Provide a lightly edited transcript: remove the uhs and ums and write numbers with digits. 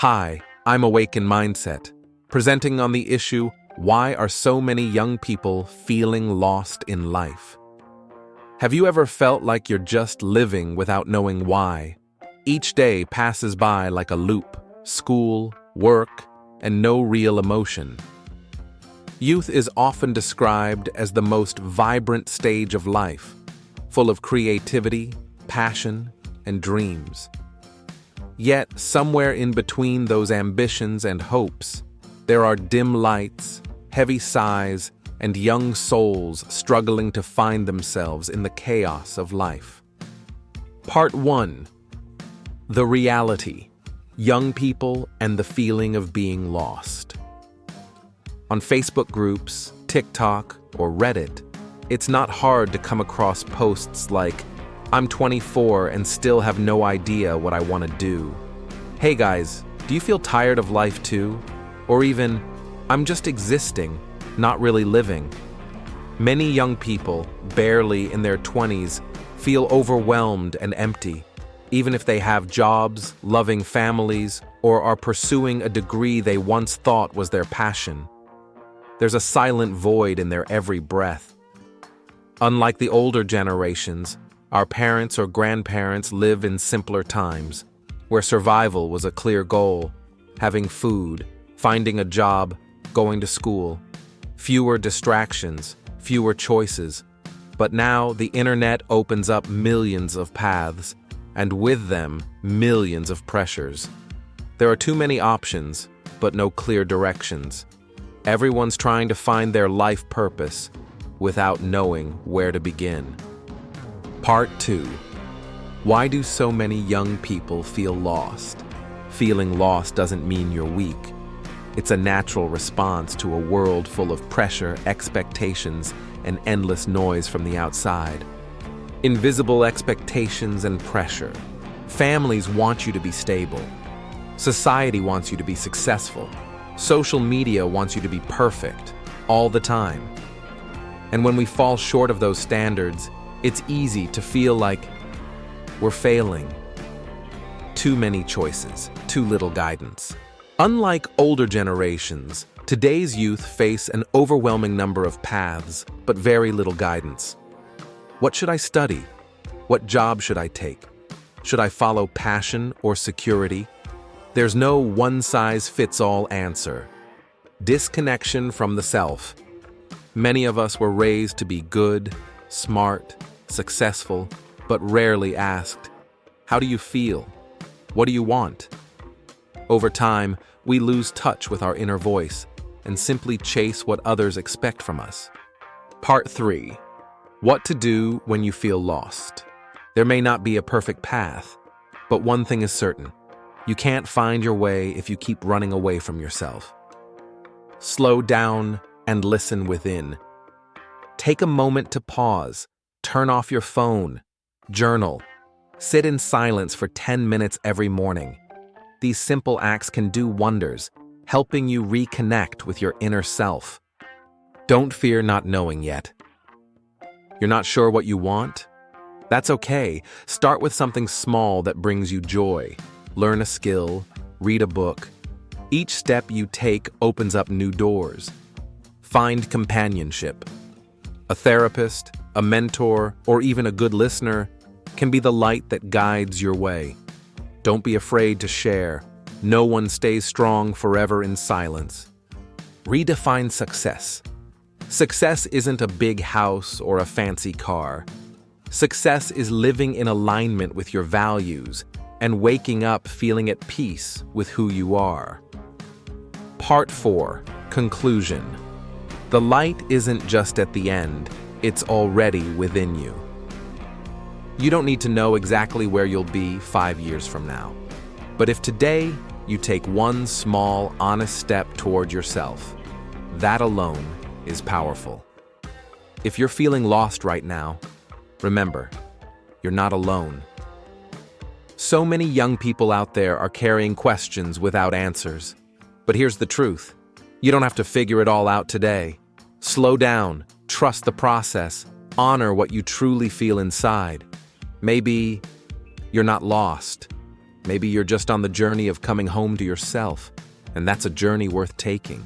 Hi, I'm Awaken Mindset, presenting on the issue, why are so many young people feeling lost in life? Have you ever felt like you're just living without knowing why? Each day passes by like a loop, school, work, and no real emotion. Youth is often described as the most vibrant stage of life, full of creativity, passion, and dreams. Yet, somewhere in between those ambitions and hopes, there are dim lights, heavy sighs, and young souls struggling to find themselves in the chaos of life. Part 1. The reality: young people and the feeling of being lost. On Facebook groups, TikTok, or Reddit, it's not hard to come across posts like, "I'm 24 and still have no idea what I want to do." "Hey guys, do you feel tired of life too?" Or even, "I'm just existing, not really living." Many young people, barely in their 20s, feel overwhelmed and empty, even if they have jobs, loving families, or are pursuing a degree they once thought was their passion. There's a silent void in their every breath. Unlike the older generations, our parents or grandparents live in simpler times, where survival was a clear goal: having food, finding a job, going to school. Fewer distractions, fewer choices. But now the internet opens up millions of paths, and with them, millions of pressures. There are too many options, but no clear directions. Everyone's trying to find their life purpose without knowing where to begin. Part 2. Why do so many young people feel lost? Feeling lost doesn't mean you're weak. It's a natural response to a world full of pressure, expectations, and endless noise from the outside. Invisible expectations and pressure. Families want you to be stable. Society wants you to be successful. Social media wants you to be perfect, all the time. And when we fall short of those standards, it's easy to feel like we're failing. Too many choices, too little guidance. Unlike older generations, today's youth face an overwhelming number of paths, but very little guidance. What should I study? What job should I take? Should I follow passion or security? There's no one-size-fits-all answer. Disconnection from the self. Many of us were raised to be good, smart, successful, but rarely asked, "How do you feel? What do you want?" Over time, we lose touch with our inner voice and simply chase what others expect from us. Part 3. What to do when you feel lost. There may not be a perfect path, but one thing is certain: you can't find your way if you keep running away from yourself. Slow down and listen within. Take a moment to pause, turn off your phone, journal, sit in silence for 10 minutes every morning. These simple acts can do wonders, helping you reconnect with your inner self. Don't fear not knowing yet. You're not sure what you want? That's okay. Start with something small that brings you joy. Learn a skill, read a book. Each step you take opens up new doors. Find companionship. A therapist, a mentor, or even a good listener can be the light that guides your way. Don't be afraid to share. No one stays strong forever in silence. Redefine success. Success isn't a big house or a fancy car. Success is living in alignment with your values and waking up feeling at peace with who you are. Part 4. Conclusion. The light isn't just at the end, it's already within you. You don't need to know exactly where you'll be 5 years from now. But if today you take one small, honest step toward yourself, that alone is powerful. If you're feeling lost right now, remember, you're not alone. So many young people out there are carrying questions without answers. But here's the truth: you don't have to figure it all out today. Slow down, trust the process, honor what you truly feel inside. Maybe you're not lost. Maybe you're just on the journey of coming home to yourself, and that's a journey worth taking.